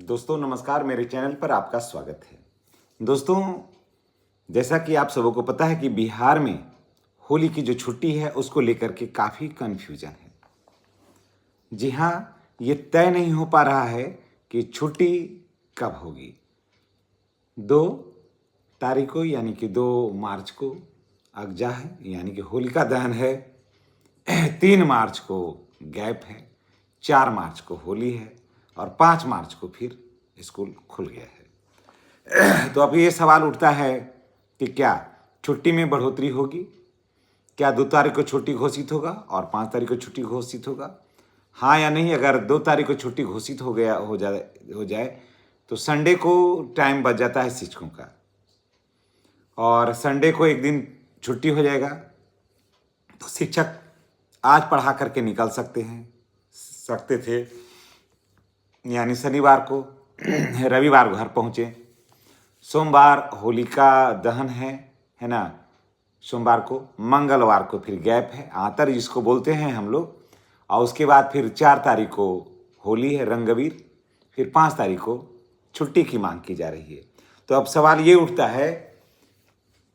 दोस्तों नमस्कार, मेरे चैनल पर आपका स्वागत है। दोस्तों, जैसा कि आप सबों को पता है कि बिहार में होली की जो छुट्टी है उसको लेकर के काफ़ी कन्फ्यूजन है। जी हाँ, ये तय नहीं हो पा रहा है कि छुट्टी कब होगी। 2 तारीख को यानी कि 2 मार्च को अगजा है यानी कि होलिका दहन है। 3 मार्च को गैप है, 4 मार्च को होली है और 5 मार्च को फिर स्कूल खुल गया है। तो अब ये सवाल उठता है कि क्या छुट्टी में बढ़ोतरी होगी? क्या 2 तारीख को छुट्टी घोषित होगा और 5 तारीख को छुट्टी घोषित होगा? हाँ या नहीं? अगर 2 तारीख को छुट्टी घोषित हो जाए तो संडे को टाइम बच जाता है शिक्षकों का और संडे को एक दिन छुट्टी हो जाएगा तो शिक्षक आज पढ़ा करके निकल सकते थे, यानी शनिवार को रविवार घर पहुँचे। सोमवार होलिका दहन है ना, सोमवार को, मंगलवार को फिर गैप है, आतर जिसको बोलते हैं हम लोग, और उसके बाद फिर 4 तारीख को होली है, रंगबीर, फिर 5 तारीख को छुट्टी की मांग की जा रही है। तो अब सवाल ये उठता है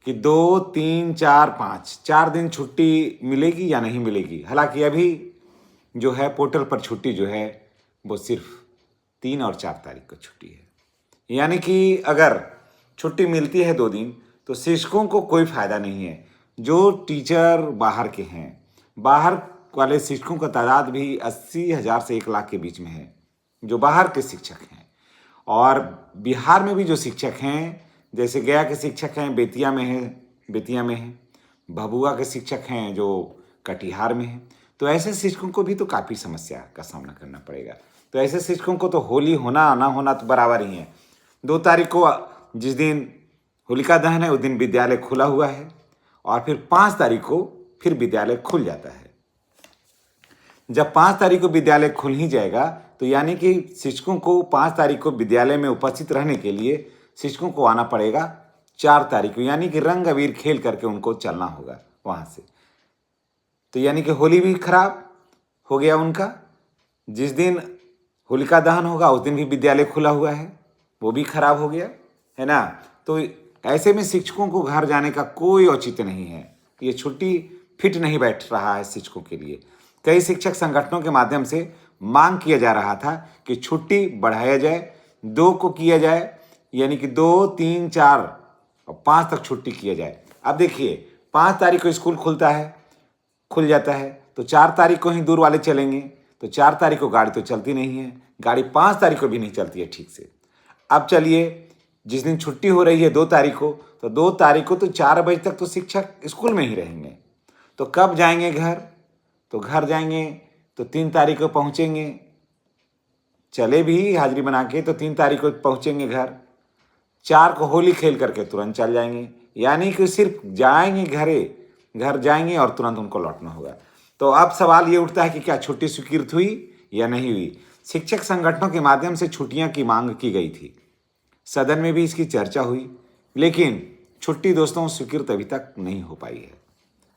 कि 2, 3, 4, 5 4 दिन छुट्टी मिलेगी या नहीं मिलेगी। हालांकि अभी जो है पोर्टल पर छुट्टी जो है वो सिर्फ 3 और 4 तारीख को छुट्टी है, यानी कि अगर छुट्टी मिलती है 2 दिन तो शिक्षकों को कोई फ़ायदा नहीं है। जो टीचर बाहर के हैं, बाहर वाले शिक्षकों का तादाद भी 80,000 से 1 लाख के बीच में है, जो बाहर के शिक्षक हैं। और बिहार में भी जो शिक्षक हैं, जैसे गया के शिक्षक हैं, बेतिया में हैं, भभुआ के शिक्षक हैं जो कटिहार में हैं। तो ऐसे शिक्षकों को भी तो काफ़ी समस्या का सामना करना पड़ेगा। तो ऐसे शिक्षकों को तो होली होना ना होना तो बराबर ही है। 2 तारीख को जिस दिन होलिका दहन है उस दिन विद्यालय खुला हुआ है और फिर 5 तारीख को फिर विद्यालय खुल जाता है। जब 5 तारीख को विद्यालय खुल ही जाएगा तो यानी कि शिक्षकों को 5 तारीख को विद्यालय में उपस्थित रहने के लिए शिक्षकों को आना पड़ेगा 4 तारीख को, यानी कि रंग अबीर खेल करके उनको चलना होगा वहाँ से। तो यानी कि होली भी खराब हो गया उनका। जिस दिन होलिका दहन होगा उस दिन भी विद्यालय खुला हुआ है, वो भी खराब हो गया, है ना। तो ऐसे में शिक्षकों को घर जाने का कोई औचित्य नहीं है। ये छुट्टी फिट नहीं बैठ रहा है शिक्षकों के लिए। कई शिक्षक संगठनों के माध्यम से मांग किया जा रहा था कि छुट्टी बढ़ाया जाए, 2 को किया जाए, यानी कि 2, 3, 4 और 5 तक छुट्टी किया जाए। अब देखिए 5 तारीख को स्कूल खुल जाता है तो 4 तारीख को ही दूर वाले चलेंगे, तो 4 तारीख को गाड़ी तो चलती नहीं है, गाड़ी 5 तारीख को भी नहीं चलती है ठीक से। अब चलिए जिस दिन छुट्टी हो रही है 2 तारीख को, तो 2 तारीख को तो 4 बजे तक तो शिक्षक स्कूल में ही रहेंगे। तो कब जाएंगे घर? तो घर जाएंगे तो 3 तारीख को पहुंचेंगे, चले भी हाजिरी बना के तो 3 तारीख को पहुंचेंगे घर, 4 को होली खेल करके तुरंत चल जाएंगे, यानी कि सिर्फ जाएंगे घर जाएंगे और तुरंत उनको लौटना होगा। तो अब सवाल ये उठता है कि क्या छुट्टी स्वीकृत हुई या नहीं हुई। शिक्षक संगठनों के माध्यम से छुट्टियां की मांग की गई थी, सदन में भी इसकी चर्चा हुई, लेकिन छुट्टी दोस्तों स्वीकृत अभी तक नहीं हो पाई है।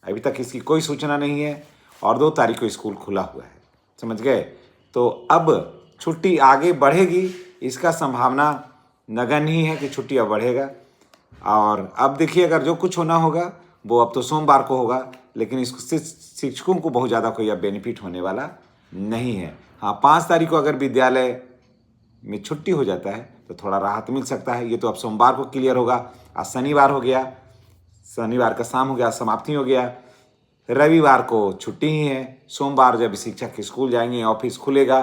अभी तक इसकी कोई सूचना नहीं है और 2 तारीख को स्कूल खुला हुआ है, समझ गए। तो अब छुट्टी आगे बढ़ेगी, इसका संभावना नगण्य ही है कि छुट्टी अब बढ़ेगा। और अब देखिए अगर जो कुछ होना होगा वो अब तो सोमवार को होगा, लेकिन इससे शिक्षकों को बहुत ज़्यादा कोई अब बेनिफिट होने वाला नहीं है। हाँ, 5 तारीख को अगर विद्यालय में छुट्टी हो जाता है तो थोड़ा राहत मिल सकता है। ये तो अब सोमवार को क्लियर होगा। आज शनिवार हो गया, शनिवार का शाम हो गया, समाप्ति हो गया, रविवार को छुट्टी ही है। सोमवार जब शिक्षक स्कूल जाएंगे, ऑफिस खुलेगा।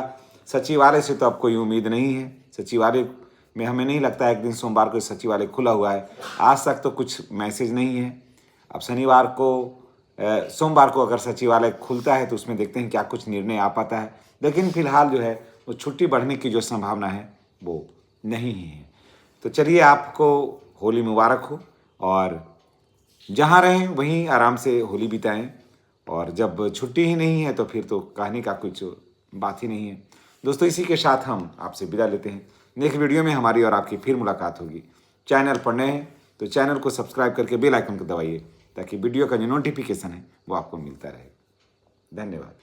सचिवालय से तो अब कोई उम्मीद नहीं है, सचिवालय में हमें नहीं लगता है एक दिन सोमवार को सचिवालय खुला हुआ है। आज तक तो कुछ मैसेज नहीं है। अब सोमवार को अगर सचिवालय खुलता है तो उसमें देखते हैं क्या कुछ निर्णय आ पाता है, लेकिन फिलहाल जो है वो छुट्टी बढ़ने की जो संभावना है वो नहीं ही है। तो चलिए आपको होली मुबारक हो और जहाँ रहें वहीं आराम से होली बिताएं, और जब छुट्टी ही नहीं है तो फिर तो कहने का कुछ बात ही नहीं है। दोस्तों इसी के साथ हम आपसे विदा लेते हैं। नेक्स्ट वीडियो में हमारी और आपकी फिर मुलाकात होगी। चैनल पर नए हैं तो चैनल को सब्सक्राइब करके बेल आइकन को दबाइए ताकि वीडियो का जो नोटिफिकेशन है वो आपको मिलता रहे। धन्यवाद।